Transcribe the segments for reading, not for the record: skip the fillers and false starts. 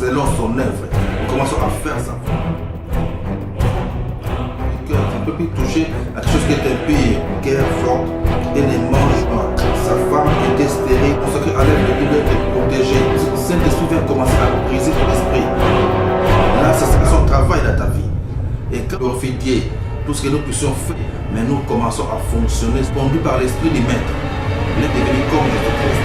selon son œuvre. Nous commençons à faire ça. Tu ne peux plus toucher à quelque chose qui est impur, guerre forte, et ne mange pas. Sa femme était stérile, consacrée à l'aide de Dieu d'être protégée. Le Saint-Esprit vient commencer à briser ton esprit. Là, c'est son travail dans ta vie. Et quand on fait Dieu, tout ce que nous puissions faire, mais nous commençons à fonctionner, conduit par l'Esprit du Maître. Il est devenu comme Jésus-Christ.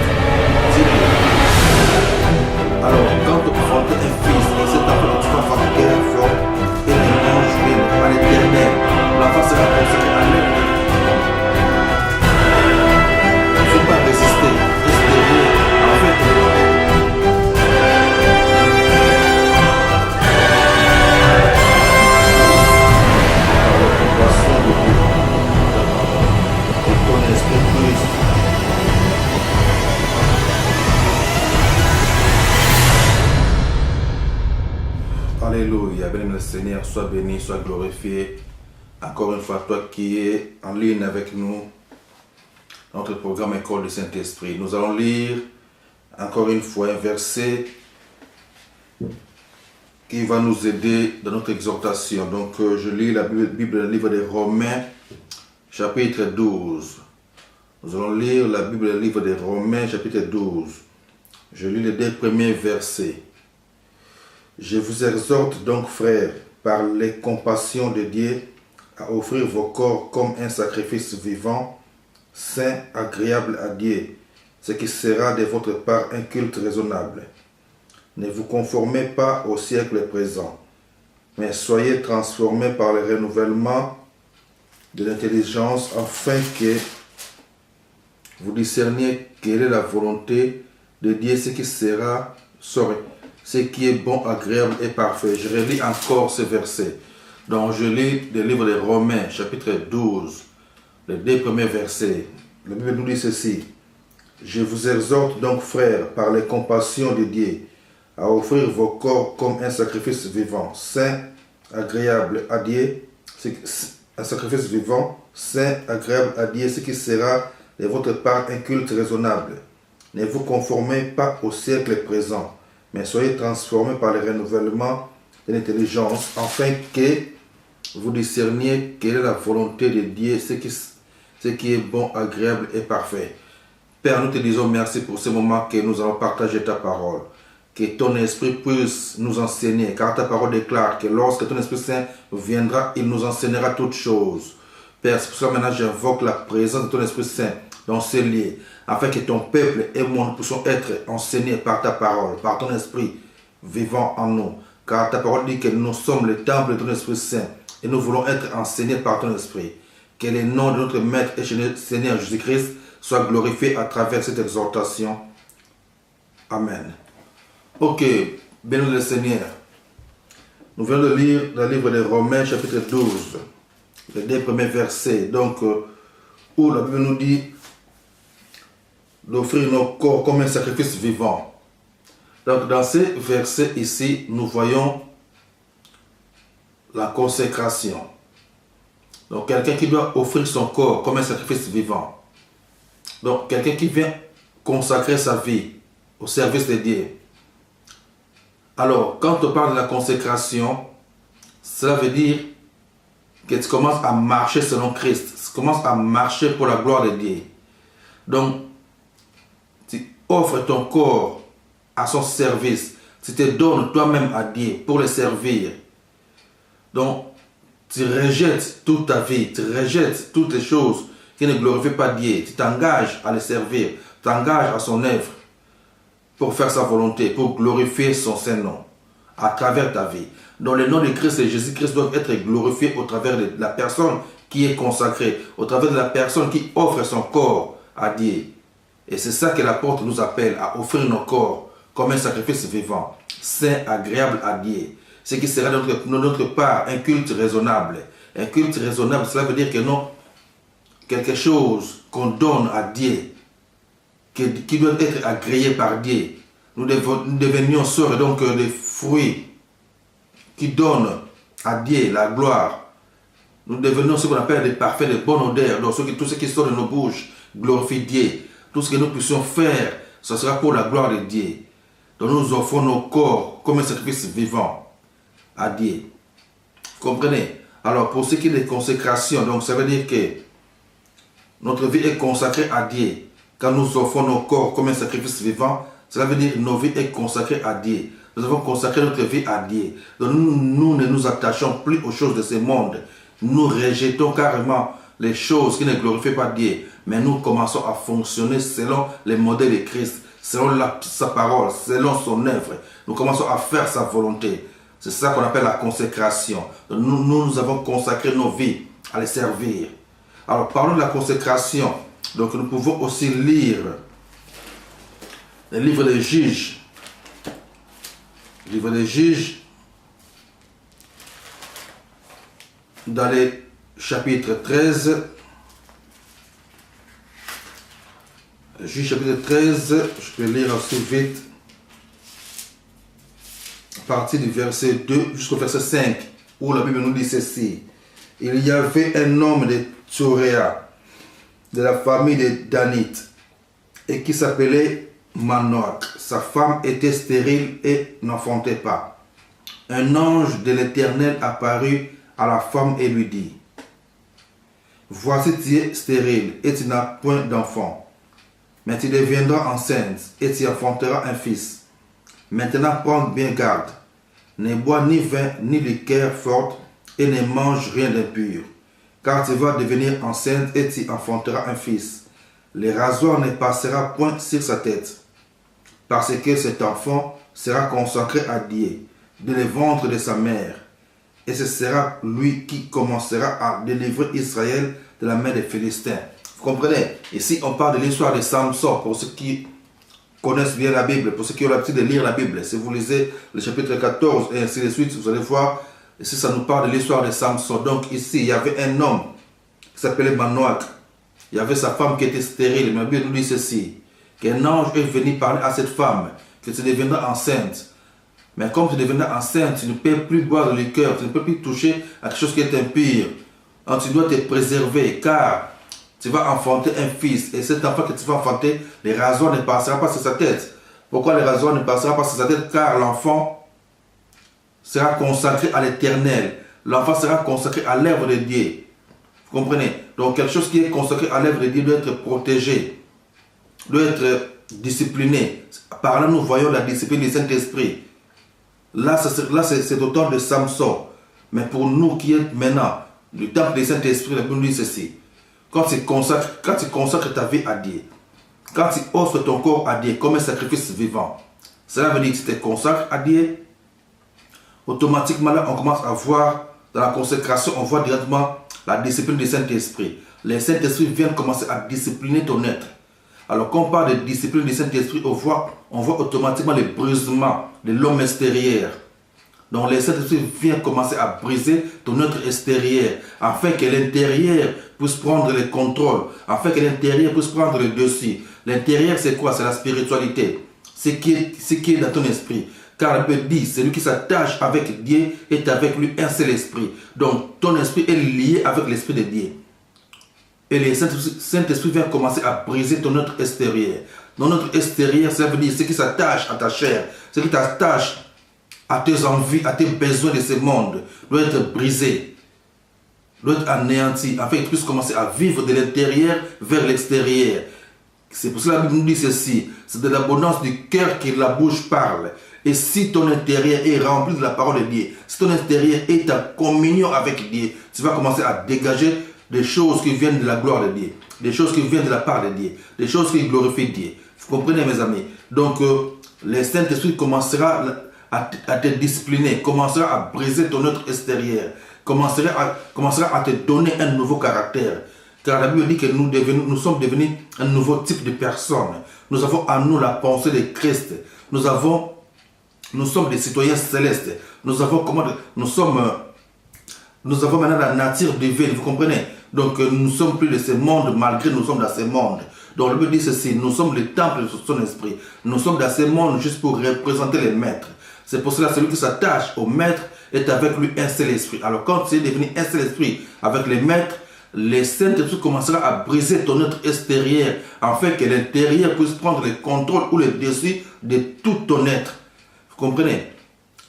Alors, quand tu affrontes un fils, et cet enfant que tu vas faire guerre forte, et ne mange pas à l'éternel, l'enfant sera consacré à l'aide. Il ne faut pas résister, rester en fait. Alléluia, béni le Seigneur, sois béni, sois glorifié. Encore une fois, toi qui es en ligne avec nous, notre programme École du Saint-Esprit. Nous allons lire encore une fois un verset qui va nous aider dans notre exhortation. Donc, je lis la Bible, le livre des Romains, chapitre 12. Nous allons lire la Bible, le livre des Romains, chapitre 12. Je lis les 2 premiers versets. Je vous exhorte donc, frères, par les compassions de Dieu, à offrir vos corps comme un sacrifice vivant, saint, agréable à Dieu, ce qui sera de votre part un culte raisonnable. Ne vous conformez pas au siècle présent, mais soyez transformés par le renouvellement de l'intelligence, afin que vous discerniez quelle est la volonté de Dieu, ce qui est bon, agréable et parfait. Je relis encore ce verset. Donc je lis le livre des Romains, chapitre 12, les 2 premiers versets. La Bible nous dit ceci. Je vous exhorte donc, frères, par les compassions de Dieu, à offrir vos corps comme un sacrifice vivant, saint, agréable à Dieu, un sacrifice vivant, saint, agréable à Dieu, ce qui sera de votre part un culte raisonnable. Ne vous conformez pas au siècle présent, mais soyez transformés par le renouvellement de l'intelligence, afin que vous discerniez quelle est la volonté de Dieu, ce qui est bon, agréable et parfait. Père, nous te disons merci pour ce moment que nous allons partager ta parole. Que ton Esprit puisse nous enseigner, car ta parole déclare que lorsque ton Esprit Saint viendra, il nous enseignera toutes choses. Père, c'est pour ça que maintenant j'invoque la présence de ton Esprit Saint dans ces lieux, afin que ton peuple et moi nous puissions être enseignés par ta parole, par ton Esprit vivant en nous. Car ta parole dit que nous sommes le temple de ton Esprit Saint et nous voulons être enseignés par ton Esprit. Que le nom de notre Maître et Seigneur Jésus-Christ soit glorifié à travers cette exhortation. Amen. Ok, béni le Seigneur. Nous venons de lire le livre des Romains, chapitre 12, les 2 premiers versets. Donc, où la Bible nous dit d'offrir nos corps comme un sacrifice vivant. Donc, dans ces versets ici, nous voyons la consécration. Donc, quelqu'un qui doit offrir son corps comme un sacrifice vivant. Donc, quelqu'un qui vient consacrer sa vie au service de Dieu. Alors, quand on parle de la consécration, cela veut dire que tu commences à marcher selon Christ. Tu commences à marcher pour la gloire de Dieu. Donc, tu offres ton corps à son service. Tu te donnes toi-même à Dieu pour le servir. Donc, tu rejettes toute ta vie. Tu rejettes toutes les choses qui ne glorifient pas Dieu. Tu t'engages à le servir. Tu t'engages à son œuvre pour faire sa volonté, pour glorifier son Saint-Nom à travers ta vie. Donc le nom de Christ et Jésus-Christ doivent être glorifiés au travers de la personne qui est consacrée, au travers de la personne qui offre son corps à Dieu. Et c'est ça que l'apôtre nous appelle à offrir nos corps comme un sacrifice vivant, saint, agréable à Dieu. Ce qui sera de notre part un culte raisonnable. Un culte raisonnable, cela veut dire que non, quelque chose qu'on donne à Dieu, qui doit être agréé par Dieu. Nous devenions sœurs donc des fruits qui donnent à Dieu la gloire. Nous devenons ce qu'on appelle des parfaits de bonne odeur. Donc tout ce qui sort de nos bouches glorifie Dieu. Tout ce que nous puissions faire, ce sera pour la gloire de Dieu. Donc nous offrons nos corps comme un sacrifice vivant à Dieu. Vous comprenez? Alors pour ce qui est des consécrations, donc ça veut dire que notre vie est consacrée à Dieu. Quand nous offrons nos corps comme un sacrifice vivant, cela veut dire que nos vies sont consacrées à Dieu. Nous avons consacré notre vie à Dieu. Donc nous ne nous attachons plus aux choses de ce monde. Nous rejetons carrément les choses qui ne glorifient pas Dieu. Mais nous commençons à fonctionner selon les modèles de Christ, selon sa parole, selon son œuvre. Nous commençons à faire sa volonté. C'est ça qu'on appelle la consécration. Donc nous avons consacré nos vies à les servir. Alors parlons de la consécration. Donc nous pouvons aussi lire le livre des Juges. Le livre des Juges, dans les chapitres 13, Juges chapitre 13, je peux lire assez vite, à partir du verset 2 jusqu'au verset 5, où la Bible nous dit ceci. Il y avait un homme de Tsoréa, de la famille de Danite, et qui s'appelait Manoach. Sa femme était stérile et n'enfantait pas. Un ange de l'Éternel apparut à la femme et lui dit: voici, tu es stérile et tu n'as point d'enfant, mais tu deviendras enceinte et tu enfanteras un fils. Maintenant prends bien garde, ne bois ni vin ni liqueur forte et ne mange rien d'impur, car tu vas devenir enceinte et tu enfanteras un fils. Le rasoir ne passera point sur sa tête, parce que cet enfant sera consacré à Dieu dès le ventre de sa mère. Et ce sera lui qui commencera à délivrer Israël de la main des Philistins. Vous comprenez? Ici, on parle de l'histoire de Samson, pour ceux qui connaissent bien la Bible, pour ceux qui ont l'habitude de lire la Bible. Si vous lisez le chapitre 14 et ainsi de suite, vous allez voir, ici ça nous parle de l'histoire de Samson. Donc ici, il y avait un homme qui s'appelait Manoach. Il y avait sa femme qui était stérile. Mais la Bible nous dit ceci, qu'un ange est venu parler à cette femme, que tu deviendras enceinte. Mais comme tu deviendras enceinte, tu ne peux plus boire de liqueur, tu ne peux plus toucher à quelque chose qui est impur. Donc tu dois te préserver, car tu vas enfanter un fils. Et cet enfant que tu vas enfanter, les rasoirs ne passera pas sur sa tête. Pourquoi les rasoirs ne passera pas sur sa tête? Car l'enfant sera consacré à l'Éternel. L'enfant sera consacré à l'œuvre de Dieu. Vous comprenez? Donc quelque chose qui est consacré à l'œuvre de Dieu doit être protégé, doit être discipliné. Par là, nous voyons la discipline du Saint-Esprit. Là, c'est au temps de Samson. Mais pour nous qui est maintenant du temple du Saint-Esprit, la Bible nous dit ceci. Quand tu consacres ta vie à Dieu, quand tu offres ton corps à Dieu comme un sacrifice vivant, cela veut dire que tu te consacres à Dieu. Automatiquement, là, on commence à voir, dans la consécration, on voit directement la discipline du Saint-Esprit. Le Saint-Esprit vient commencer à discipliner ton être. Alors, quand on parle de discipline du Saint-Esprit, on voit automatiquement le brisement de l'homme extérieur. Donc, le Saint-Esprit vient commencer à briser ton être extérieur, afin que l'intérieur puisse prendre le contrôle, afin que l'intérieur puisse prendre le dessus. L'intérieur, c'est quoi? C'est la spiritualité. Ce qui est dans ton esprit. Car la Bible dit, celui qui s'attache avec Dieu est avec lui un seul esprit. Donc, ton esprit est lié avec l'esprit de Dieu. Et le Saint-Esprit vient commencer à briser ton être extérieur. Dans notre extérieur, ça veut dire ce qui s'attache à ta chair, ce qui t'attache à tes envies, à tes besoins de ce monde, doit être brisé, doit être anéanti, afin que tu puisses commencer à vivre de l'intérieur vers l'extérieur. C'est pour cela que la Bible nous dit ceci, c'est de l'abondance du cœur que la bouche parle. Et si ton intérieur est rempli de la parole de Dieu, si ton intérieur est en communion avec Dieu, tu vas commencer à dégager des choses qui viennent de la gloire de Dieu, des choses qui viennent de la part de Dieu, des choses qui glorifient Dieu. Vous comprenez, mes amis? Donc, le Saint-Esprit commencera à te discipliner, commencera à briser ton être extérieur, commencera à te donner un nouveau caractère. Car la Bible dit que nous sommes devenus un nouveau type de personne. Nous avons en nous la pensée de Christ. Nous sommes des citoyens célestes. Nous avons maintenant la nature divine, vous comprenez? Donc nous ne sommes plus de ce monde malgré nous sommes dans ce monde. Donc la Bible dit ceci, nous sommes le temple de son esprit. Nous sommes dans ce monde juste pour représenter les maîtres. C'est pour cela que celui qui s'attache au maître est avec lui un seul esprit. Alors quand tu es devenu un seul esprit avec les maîtres, le Saint-Esprit commencera à briser ton être extérieur afin que l'intérieur puisse prendre le contrôle ou le dessus de tout ton être. Vous comprenez?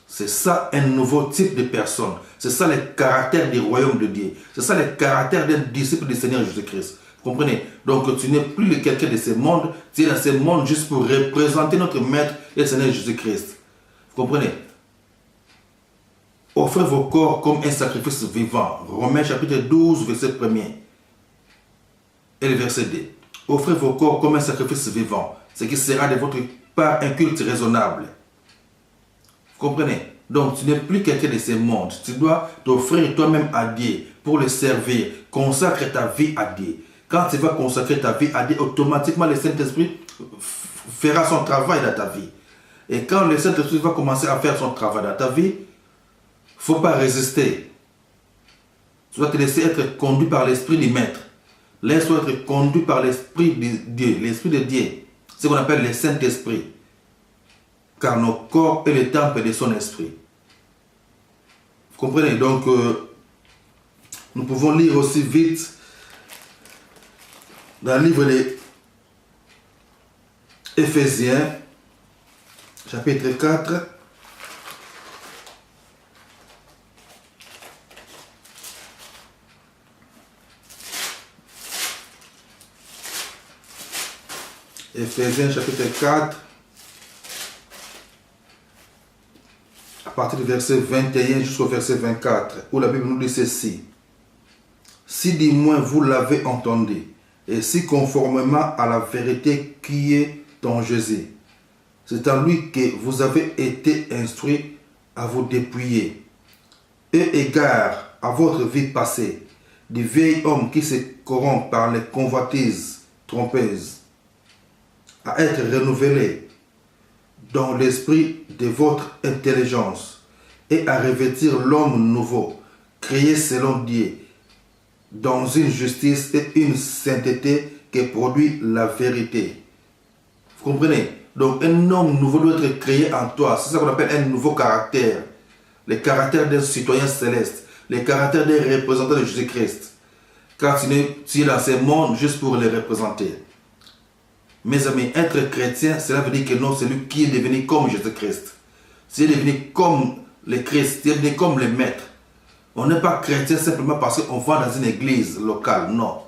C'est ça un nouveau type de personne. C'est ça le caractère du royaume de Dieu. C'est ça le caractère d'un disciple du Seigneur Jésus-Christ. Vous comprenez? Donc tu n'es plus quelqu'un de ce monde. Tu es dans ce monde juste pour représenter notre Maître et le Seigneur Jésus-Christ. Vous comprenez? Offrez vos corps comme un sacrifice vivant. Romains chapitre 12, verset 1er. Et le verset 2. Offrez vos corps comme un sacrifice vivant, ce qui sera de votre part un culte raisonnable. Vous comprenez? Donc, tu n'es plus quelqu'un de ce monde. Tu dois t'offrir toi-même à Dieu pour le servir. Consacre ta vie à Dieu. Quand tu vas consacrer ta vie à Dieu, automatiquement le Saint-Esprit fera son travail dans ta vie. Et quand le Saint-Esprit va commencer à faire son travail dans ta vie, il ne faut pas résister. Tu dois te laisser être conduit par l'Esprit du Maître. Laisse-toi être conduit par l'Esprit de Dieu. L'Esprit de Dieu. C'est ce qu'on appelle le Saint-Esprit. Car nos corps est le temple de son Esprit. Vous comprenez? Donc, nous pouvons lire aussi vite dans le livre des Éphésiens, chapitre 4. Éphésiens, chapitre 4. À partir du verset 21 jusqu'au verset 24, où la Bible nous dit ceci. Si du moins vous l'avez entendu, et si conformément à la vérité qui est en Jésus, c'est en lui que vous avez été instruits à vous dépouiller, et égard à votre vie passée, du vieil homme qui se corrompt par les convoitises trompeuses, à être renouvelé dans l'esprit de votre intelligence et à revêtir l'homme nouveau, créé selon Dieu, dans une justice et une sainteté qui produit la vérité. Vous comprenez? Donc un homme nouveau doit être créé en toi. C'est ça qu'on appelle un nouveau caractère. Le caractère d'un citoyen céleste. Le caractère d'un représentant de Jésus-Christ. Car tu es dans ce monde juste pour le représenter. Mes amis, être chrétien, cela veut dire que non, c'est lui qui est devenu comme Jésus-Christ. C'est devenu comme le Christ, c'est devenu comme le Maître. On n'est pas chrétien simplement parce qu'on va dans une église locale, non.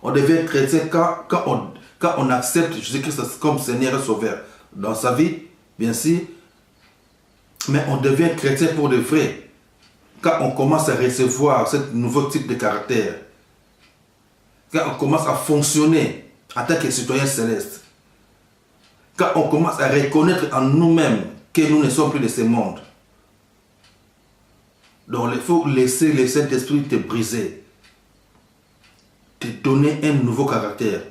On devient chrétien quand on accepte Jésus-Christ comme Seigneur et Sauveur dans sa vie, bien sûr. Mais on devient chrétien pour de vrai quand on commence à recevoir ce nouveau type de caractère. Quand on commence à fonctionner en tant que citoyen céleste. Quand on commence à reconnaître en nous-mêmes que nous ne sommes plus de ce monde. Donc il faut laisser le Saint-Esprit te briser. Te donner un nouveau caractère.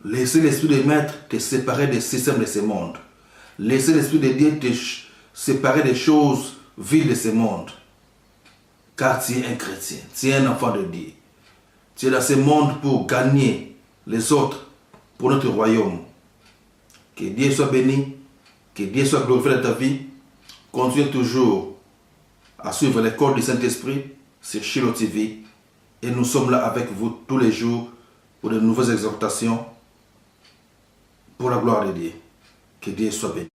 Laisser l'Esprit de Maître te séparer des systèmes de ce monde. Laisser l'Esprit de Dieu te séparer des choses viles de ce monde. Car tu es un chrétien, tu es un enfant de Dieu. Tu es dans ce monde pour gagner les autres pour notre royaume. Que Dieu soit béni, que Dieu soit glorifié dans ta vie. Continue toujours à suivre l'école du Saint-Esprit sur Shiloh TV. Et nous sommes là avec vous tous les jours pour de nouvelles exhortations pour la gloire de Dieu. Que Dieu soit béni.